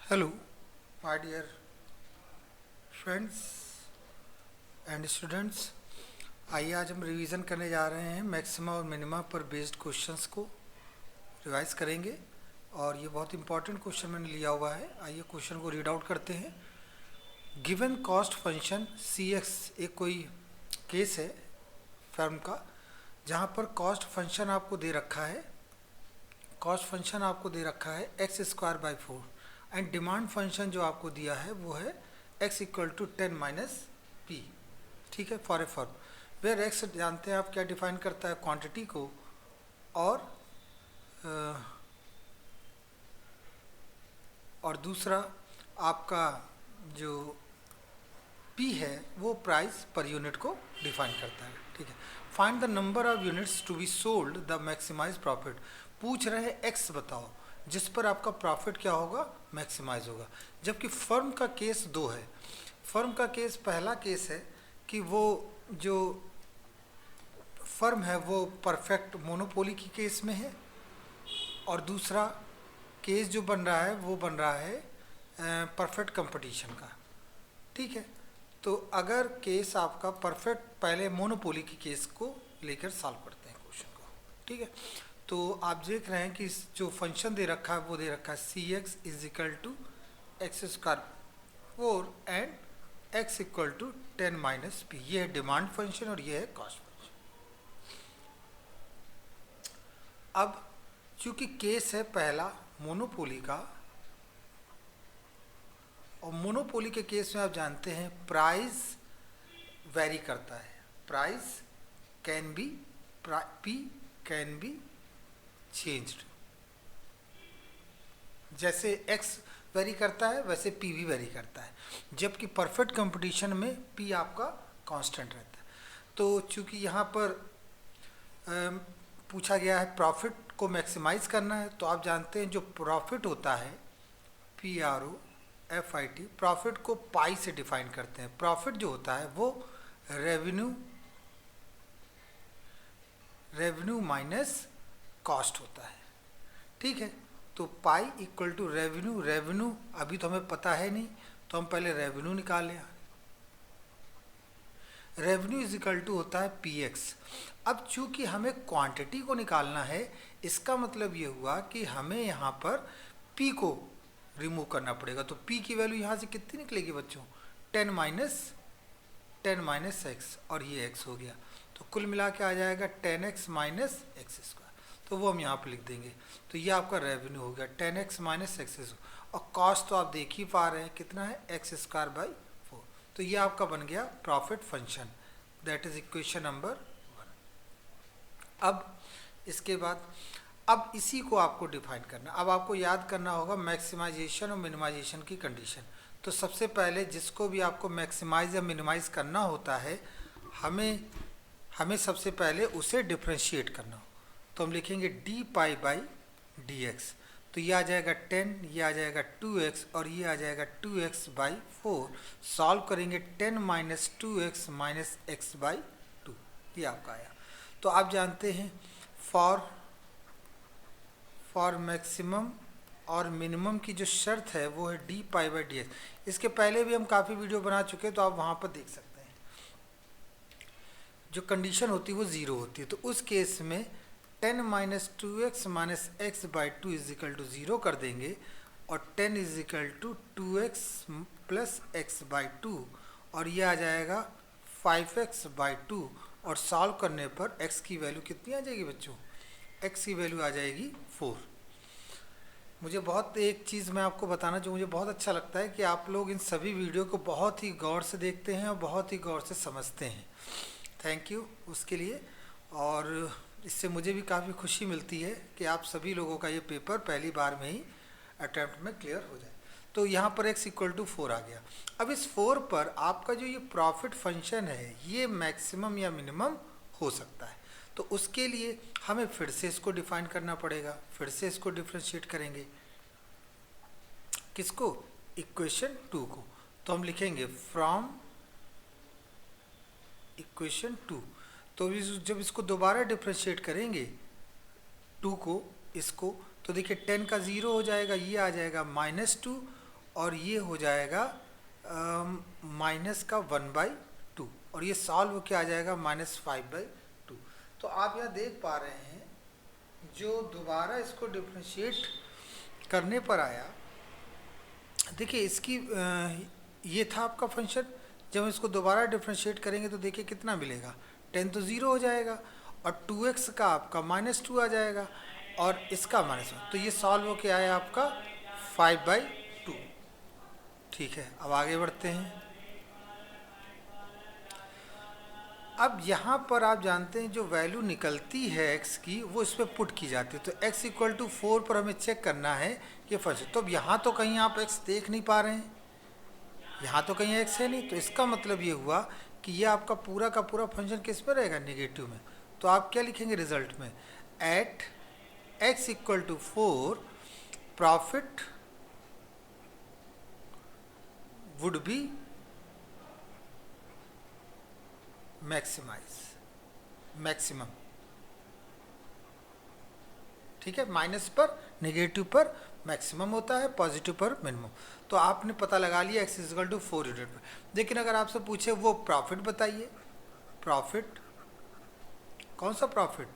Hello my dear friends and students. आइए आज हम रिवीजन करने जा रहे हैं मैक्सिमा और मिनिमा पर बेस्ड क्वेश्चंस को रिवाइज करेंगे। और ये बहुत इंपॉर्टेंट क्वेश्चन मैंने लिया हुआ है। आइए क्वेश्चन को रीड आउट करते हैं। गिवन कॉस्ट फंक्शन सी एक्स, एक कोई केस है फर्म का जहाँ पर कॉस्ट फंक्शन आपको दे रखा है, x square by 4 and demand function जो आपको दिया है वो है x equal to 10 minus p. ठीक है, for a firm where x जानते हैं आप क्या डिफाइन करता है, क्वांटिटी को, और दूसरा आपका जो p है वो प्राइस पर यूनिट को डिफाइन करता है। ठीक है, find the number of units to be sold the maximize profit. पूछ रहे हैं x बताओ जिस पर आपका प्रॉफिट क्या होगा, मैक्सिमाइज होगा। जबकि फर्म का केस दो है। फर्म का केस, पहला केस है कि वो जो फर्म है वो परफेक्ट मोनोपोली की केस में है, और दूसरा केस जो बन रहा है वो बन रहा है परफेक्ट कंपटीशन का। ठीक है, तो अगर केस आपका परफेक्ट, पहले मोनोपोली की केस को लेकर सॉल्व करते हैं क्वेश्चन को। ठीक है, तो आप देख रहे हैं कि जो फंक्शन दे रखा है वो दे रखा है c x is equal to x square 4 and x equal to 10 minus p. ये है डिमांड फंक्शन और ये है कॉस्ट फंक्शन। अब चूंकि केस है पहला मोनोपोली का, और मोनोपोली के केस में आप जानते हैं प्राइस वेरी करता है। Price can be, P can be changed. जैसे x वेरी करता है वैसे p भी वेरी करता है, जबकि परफेक्ट कंपटीशन में p आपका कांस्टेंट रहता है। तो चूंकि यहाँ पर पूछा गया है प्रॉफिट को मैक्सिमाइज करना है, तो आप जानते हैं जो प्रॉफिट होता है PROFIT, प्रॉफिट को पाई से डिफाइन करते हैं। प्रॉफिट जो होता है वो रेवेन्यू माइनस कॉस्ट होता है। ठीक है, तो पाई इक्वल टू रेवेन्यू अभी तो हमें पता है नहीं, तो हम पहले रेवेन्यू निकालें। रेवेन्यू इज इक्वल टू होता है PX। अब चूंकि हमें क्वांटिटी को निकालना है, इसका मतलब ये हुआ कि हमें यहाँ पर P को रिमूव करना पड़ेगा। तो P की वैल्यू यहाँ से कितनी निकलेगी बच्चों, 10 माइनस x, और ये x हो गया। तो कुल मिला के आ जाएगा 10x माइनस एक्स स्क्वायर, तो वो हम यहाँ पर लिख देंगे। तो ये आपका रेवेन्यू हो गया 10x माइनस एक्स स्क्वायर, और कॉस्ट तो आप देख ही पा रहे हैं कितना है, एक्स स्क्वायर बाई 4। तो ये आपका बन गया profit function, that is equation number 1। अब इसके बाद अब इसी को आपको डिफाइन करना। अब आपको याद करना होगा मैक्सिमाइजेशन और मिनिमाइजेशन की कंडीशन। तो सबसे पहले जिसको भी आपको मैक्सिमाइज या मिनिमाइज करना होता है, हमें सबसे पहले उसे डिफ्रेंशिएट करना हो। तो हम लिखेंगे D pi by D x. तो ये आ जाएगा 10, ये आ जाएगा 2x, और ये आ जाएगा 2x बाई 4। सॉल्व करेंगे 10 minus 2x minus x by 2, ये आपका आया। तो आप जानते हैं फॉर मैक्सिमम और मिनिमम की जो शर्त है वो है D pi by D x. इसके पहले भी हम काफ़ी वीडियो बना चुके हैं, तो आप वहाँ पर देख सकते हैं। जो कंडीशन होती है वो 0 होती है, तो उस केस में 10 minus 2x minus x by 2 is equal to 0 कर देंगे, और 10 is equal to 2x plus x by 2, और ये आ जाएगा 5x बाई 2। और सॉल्व करने पर x की वैल्यू कितनी आ जाएगी बच्चों, x की वैल्यू आ जाएगी 4। मुझे बहुत एक चीज़ मैं आपको बताना जो मुझे बहुत अच्छा लगता है कि आप लोग इन सभी वीडियो को बहुत ही गौर से देखते हैं और बहुत ही गौर से समझते हैं। थैंक यू उसके लिए। और इससे मुझे भी काफ़ी खुशी मिलती है कि आप सभी लोगों का ये पेपर पहली बार में ही अटैम्प्ट में क्लियर हो जाए। तो यहाँ पर x इक्वल टू 4 आ गया। अब इस 4 पर आपका जो ये प्रॉफिट फंक्शन है ये मैक्सिमम या मिनिमम हो सकता है। तो उसके लिए हमें फिर से इसको डिफाइन करना पड़ेगा, फिर से इसको डिफ्रेंशिएट करेंगे। किसको, इक्वेशन 2 को। तो हम लिखेंगे फ्रॉम इक्वेशन 2। तो जब इसको दोबारा डिफ्रेंशिएट करेंगे 2 को, इसको, तो देखिए 10 का 0 हो जाएगा, ये आ जाएगा -2, और ये हो जाएगा माइनस का 1/2 और ये सॉल्व होके आ जाएगा -5/2। तो आप यहाँ देख पा रहे हैं जो दोबारा इसको डिफ्रेंशिएट करने पर आया, देखिए इसकी ये था आपका फंक्शन। जब हम इसको दोबारा डिफ्रेंशिएट करेंगे तो देखिए कितना मिलेगा, 10 तो ज़ीरो हो जाएगा और 2x का आपका -2 आ जाएगा और इसका -1, तो ये सॉल्व होके आया आपका 5/2। ठीक है, अब आगे बढ़ते हैं। अब यहाँ पर आप जानते हैं जो वैल्यू निकलती है x की वो इस पर पुट की जाती है। तो x = 4 पर हमें चेक करना है ये फंक्शन। तो अब यहाँ तो कहीं आप x देख नहीं पा रहे हैं, यहाँ तो कहीं x है नहीं, तो इसका मतलब ये हुआ कि ये आपका पूरा का पूरा फंक्शन किस में रहेगा, नेगेटिव में। तो आप क्या लिखेंगे रिजल्ट में, at x = 4 profit would be maximum. ठीक है, माइनस पर नेगेटिव पर मैक्सिमम होता है, पॉजिटिव पर मिनिमम। तो आपने पता लगा लिया x = 4 यूनिट पर। लेकिन अगर आपसे पूछे वो प्रॉफिट बताइए, प्रॉफिट कौन सा प्रॉफिट,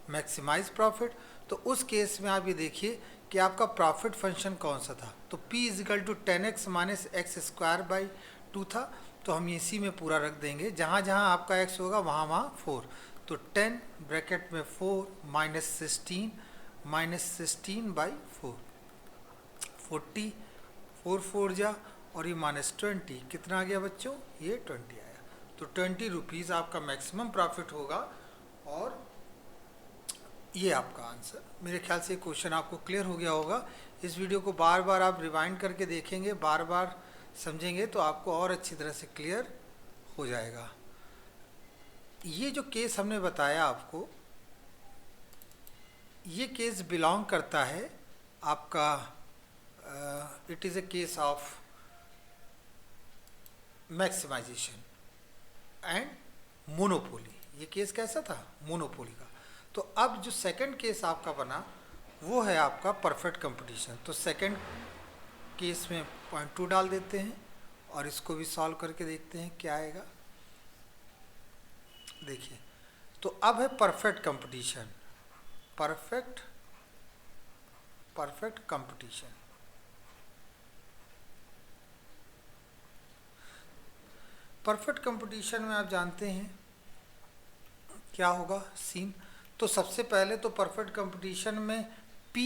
मैक्सिमाइज प्रॉफिट, तो उस केस में आप ये देखिए कि आपका प्रॉफिट फंक्शन कौन सा था। तो p = 10x - x²/2 था। तो हम इसी में पूरा रख देंगे, जहाँ जहाँ आपका x होगा वहाँ वहाँ 4। तो 10 ब्रैकेट में 4 -16 40 4 4 जा और ये -20 कितना आ गया बच्चों, ये 20 आया। तो 20 रुपीज़ आपका मैक्सिमम प्रॉफिट होगा और ये आपका आंसर। मेरे ख्याल से क्वेश्चन आपको क्लियर हो गया होगा। इस वीडियो को बार बार आप रिवाइंड करके देखेंगे, बार बार समझेंगे तो आपको और अच्छी तरह से क्लियर हो जाएगा। ये जो केस हमने बताया आपको, ये केस बिलोंग करता है आपका, it is a case of maximization and monopoly. ये केस कैसा था, मोनोपोली का। तो अब जो सेकंड केस आपका बना वो है आपका परफेक्ट कंपटीशन। तो सेकंड केस में 0.2 डाल देते हैं और इसको भी सॉल्व करके देखते हैं क्या आएगा। देखिए, तो अब है perfect competition, perfect competition. Perfect competition में आप जानते हैं क्या होगा सीन। तो सबसे पहले तो परफेक्ट कंपटीशन में P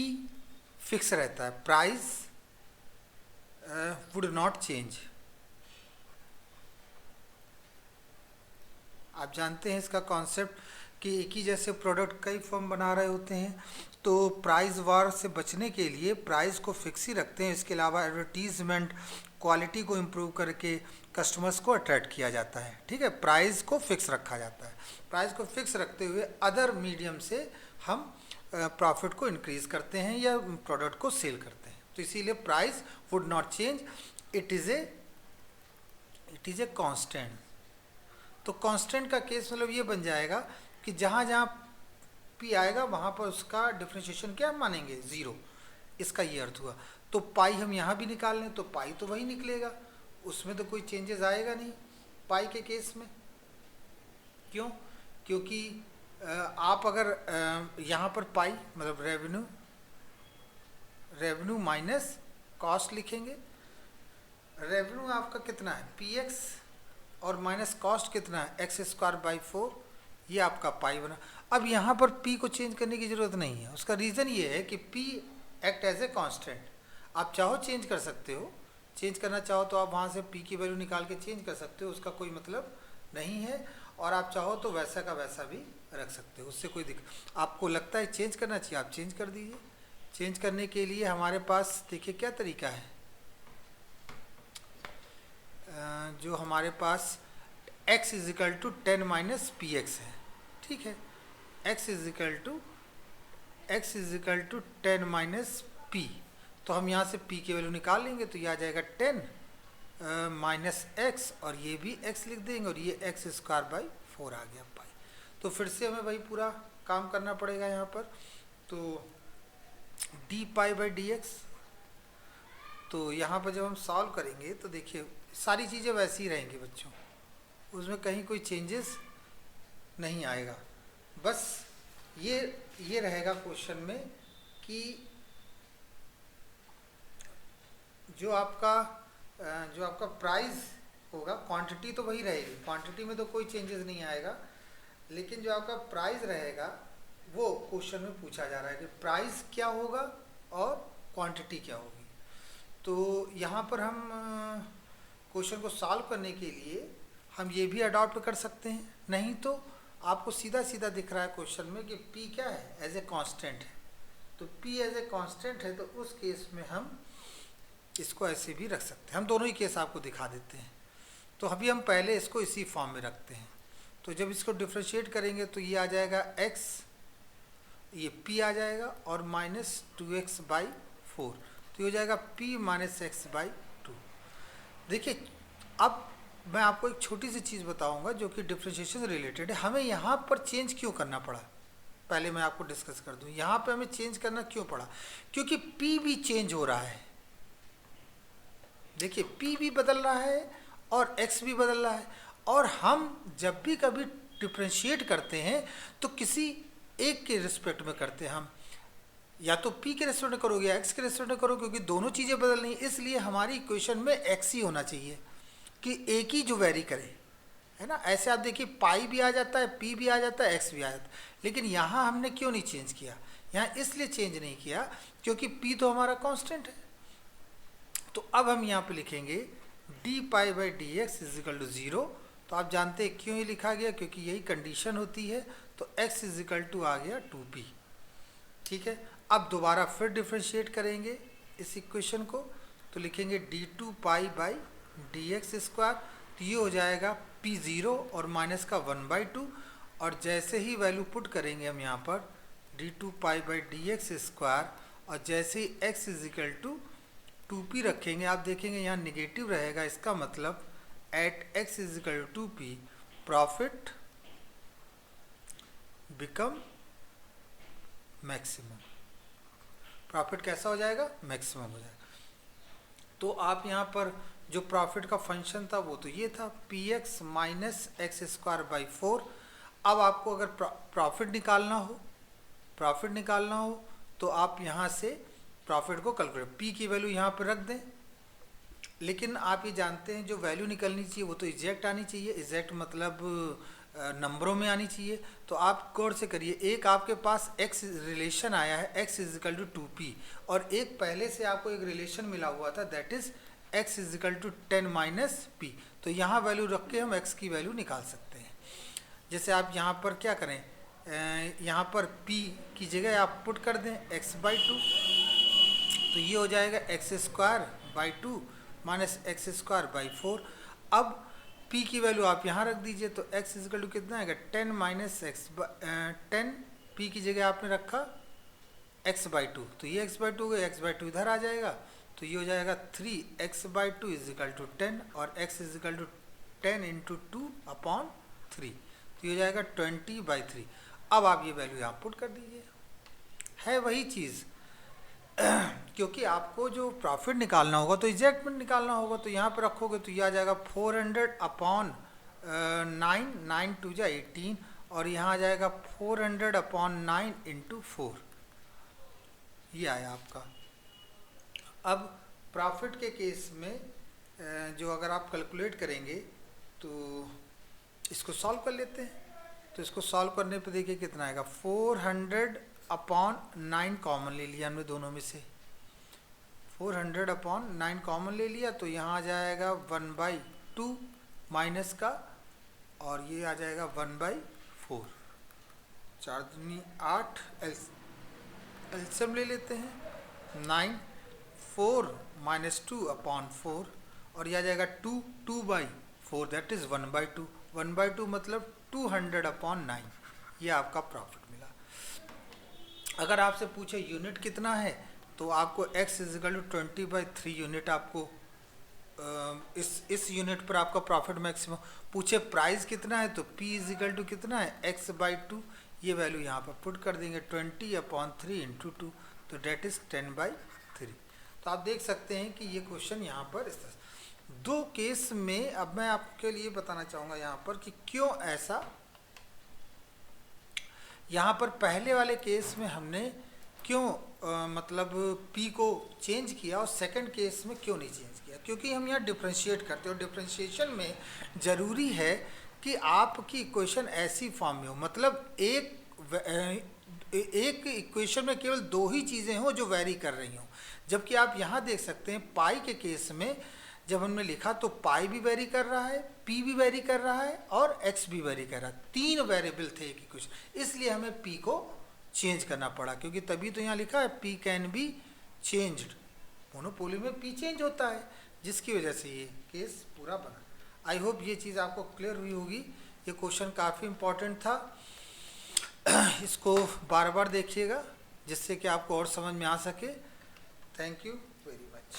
फिक्स रहता है, प्राइस वुड नॉट चेंज। आप जानते हैं इसका कॉन्सेप्ट कि एक ही जैसे प्रोडक्ट कई फर्म बना रहे होते हैं, तो प्राइस वार से बचने के लिए प्राइस को फिक्स ही रखते हैं। इसके अलावा एडवर्टीजमेंट, क्वालिटी को इम्प्रूव करके कस्टमर्स को अट्रैक्ट किया जाता है। ठीक है, प्राइस को फिक्स रखा जाता है। प्राइस को फिक्स रखते हुए अदर मीडियम से हम प्रॉफिट को इंक्रीज़ करते हैं या प्रोडक्ट को सेल करते हैं। तो इसीलिए price would not change, it is a constant. तो कांस्टेंट का केस मतलब ये बन जाएगा कि जहाँ जहाँ P आएगा वहाँ पर उसका डिफरेंशिएशन क्या मानेंगे, 0। इसका ये अर्थ हुआ। तो पाई हम यहाँ भी निकाल लें तो पाई तो वही निकलेगा, उसमें तो कोई चेंजेस आएगा नहीं पाई के केस में। क्यों, क्योंकि आप अगर यहाँ पर पाई मतलब रेवेन्यू माइनस कॉस्ट लिखेंगे, रेवेन्यू आपका कितना है px और माइनस कॉस्ट कितना है x²/4, ये आपका पाई बना। अब यहाँ पर p को चेंज करने की ज़रूरत नहीं है। उसका रीज़न ये है कि p act as a constant. आप चाहो चेंज कर सकते हो, चेंज करना चाहो तो आप वहाँ से p की वैल्यू निकाल के चेंज कर सकते हो, उसका कोई मतलब नहीं है। और आप चाहो तो वैसा का वैसा भी रख सकते हो, उससे कोई दिक्कत। आपको लगता है चेंज करना चाहिए, आप चेंज कर दीजिए। चेंज करने के लिए हमारे पास देखिए क्या तरीका है, जो हमारे पास x = 10 - px है। ठीक है, x = 10 - p। तो हम यहाँ से p की वैल्यू निकाल लेंगे तो ये आ जाएगा 10 -x और ये भी x लिख देंगे और ये x²/4 आ गया पाई। तो फिर से हमें वही पूरा काम करना पड़ेगा यहाँ पर। तो dy/dx, तो यहाँ पर जब हम सॉल्व करेंगे तो देखिए सारी चीज़ें वैसी ही रहेंगी बच्चों, उसमें कहीं कोई चेंजेस नहीं आएगा। बस ये रहेगा क्वेश्चन में कि जो आपका प्राइस होगा, क्वांटिटी तो वही रहेगी, क्वांटिटी में तो कोई चेंजेस नहीं आएगा, लेकिन जो आपका प्राइस रहेगा वो क्वेश्चन में पूछा जा रहा है कि प्राइस क्या होगा और क्वांटिटी क्या होगी। तो यहाँ पर हम क्वेश्चन को सॉल्व करने के लिए हम ये भी अडॉप्ट कर सकते हैं, नहीं तो आपको सीधा सीधा दिख रहा है क्वेश्चन में कि P क्या है, एज ए कांस्टेंट है। तो P एज ए कांस्टेंट है तो उस केस में हम इसको ऐसे भी रख सकते हैं। हम दोनों ही केस आपको दिखा देते हैं। तो अभी हम पहले इसको इसी फॉर्म में रखते हैं। तो जब इसको डिफ्रेंशिएट करेंगे तो ये आ जाएगा x, ये P आ जाएगा और माइनस 2x/4, तो ये हो जाएगा P माइनस x/2। देखिए अब मैं आपको एक छोटी सी चीज़ बताऊंगा जो कि डिफ्रेंशिएशन से रिलेटेड है। हमें यहाँ पर चेंज क्यों करना पड़ा, पहले मैं आपको डिस्कस कर दूं। यहाँ पे हमें चेंज करना क्यों पड़ा, क्योंकि P भी चेंज हो रहा है। देखिए P भी बदल रहा है और x भी बदल रहा है, और हम जब भी कभी डिफ्रेंशिएट करते हैं तो किसी एक के रिस्पेक्ट में करते हैं। हम या तो P के रिस्पेक्ट में करोगे या x के रिस्पेक्ट में करोगे, क्योंकि दोनों चीज़ें बदल रही हैं। इसलिए हमारी इक्वेशन में x ही होना चाहिए कि एक ही जो वेरी करे, है ना। ऐसे आप देखिए पाई भी आ जाता है, P भी आ जाता है, x भी आ जाता है, लेकिन यहाँ हमने क्यों नहीं चेंज किया। यहाँ इसलिए चेंज नहीं किया क्योंकि P तो हमारा कांस्टेंट है। तो अब हम यहाँ पे लिखेंगे d/dx = 0। तो आप जानते हैं क्यों ये लिखा गया, क्योंकि यही कंडीशन होती है। तो x = आ गया 2p। ठीक है, अब दोबारा फिर डिफ्रेंशिएट करेंगे इस इक्वेशन को, तो लिखेंगे d2π/dx²। तो ये हो जाएगा p0 और माइनस का 1/2, और जैसे ही वैल्यू पुट करेंगे हम यहाँ पर d2π/dx², और जैसे ही x = 2p रखेंगे, आप देखेंगे यहाँ निगेटिव रहेगा। इसका मतलब at x = 2p profit become maximum. Profit कैसा हो जाएगा, मैक्सिमम हो जाएगा। तो आप यहाँ पर जो प्रॉफिट का फंक्शन था वो तो ये था px माइनस x²/4। अब आपको अगर प्रॉफिट निकालना हो तो आप यहाँ से प्रॉफिट को कैलकुलेट, p की वैल्यू यहाँ पर रख दें। लेकिन आप ये जानते हैं जो वैल्यू निकलनी चाहिए वो तो एग्जैक्ट आनी चाहिए। एग्जैक्ट मतलब नंबरों में आनी चाहिए। तो आप गौर से करिए, एक आपके पास x रिलेशन आया है x = 2p, और एक पहले से आपको एक रिलेशन मिला हुआ था दैट इज x = 10 - p। तो यहाँ वैल्यू रख के हम x की वैल्यू निकाल सकते हैं। जैसे आप यहाँ पर क्या करें, यहाँ पर p की जगह आप पुट कर दें x/2, तो ये हो जाएगा x²/2 माइनस x²/4। अब p की वैल्यू आप यहाँ रख दीजिए, तो x = कितना आएगा 10 - p की जगह आपने रखा x/2, तो ये x/2 का x/2 इधर आ जाएगा, तो ये हो जाएगा 3x/2 = 10, और x = 10 × 2/3, तो ये हो जाएगा 20/3। अब आप ये वैल्यू यहाँ पुट कर दीजिए, है वही चीज़। क्योंकि आपको जो प्रॉफिट निकालना होगा तो एग्जैक्ट में निकालना होगा, तो यहाँ पर रखोगे तो ये आ जाएगा 400/9, 9 × 2 = 18, और यहाँ आ जाएगा 400/9 × 4, ये आया आपका। अब प्रॉफिट के केस में जो अगर आप कैलकुलेट करेंगे तो इसको सॉल्व कर लेते हैं। तो इसको सॉल्व करने पे देखिए कितना आएगा, 400/9 कॉमन ले लिया हमने दोनों में से, 400/9 कॉमन ले लिया, तो यहाँ आ जाएगा 1/2 माइनस का, और ये आ जाएगा 1/4, 4 दूनी 8, एलसीएम ले लेते हैं 9, 4 - 2/4, और यह आ जाएगा 2/4 दैट इज़ 1/2, 1/2 मतलब 200/9। ये आपका प्रॉफिट मिला। अगर आपसे पूछे यूनिट कितना है, तो आपको x = 20/3 यूनिट आपको इस यूनिट पर आपका प्रॉफिट मैक्सिमम। पूछे प्राइस कितना है, तो p = कितना है x/2, ये वैल्यू यहाँ पर पुट कर देंगे 20/3 × 2, तो डेट इज़ 10/3। तो आप देख सकते हैं कि ये क्वेश्चन यहाँ पर इस तरह दो केस में। अब मैं आपके लिए बताना चाहूँगा यहाँ पर कि क्यों ऐसा। यहाँ पर पहले वाले केस में हमने क्यों मतलब p को चेंज किया और सेकंड केस में क्यों नहीं चेंज किया, क्योंकि हम यहाँ डिफ्रेंशिएट करते हैं और डिफ्रेंशिएशन में ज़रूरी है कि आपकी इक्वेशन ऐसी फॉर्म में हो, मतलब एक इक्वेशन में केवल दो ही चीज़ें हों जो वेरी कर रही हों। जबकि आप यहाँ देख सकते हैं पाई के केस में जब हमने लिखा तो पाई भी वेरी कर रहा है, पी भी वेरी कर रहा है और एक्स भी वेरी कर रहा है। तीन वेरिएबल थे एक इक्वेशन, इसलिए हमें पी को चेंज करना पड़ा, क्योंकि तभी तो यहाँ लिखा है P can be changed. Monopoly में पी चेंज होता है, जिसकी वजह से ये केस पूरा बना। आई होप ये चीज़ आपको क्लियर हुई होगी। ये क्वेश्चन काफ़ी इम्पॉर्टेंट था, इसको बार बार देखिएगा जिससे कि आपको और समझ में आ सके। Thank you very much.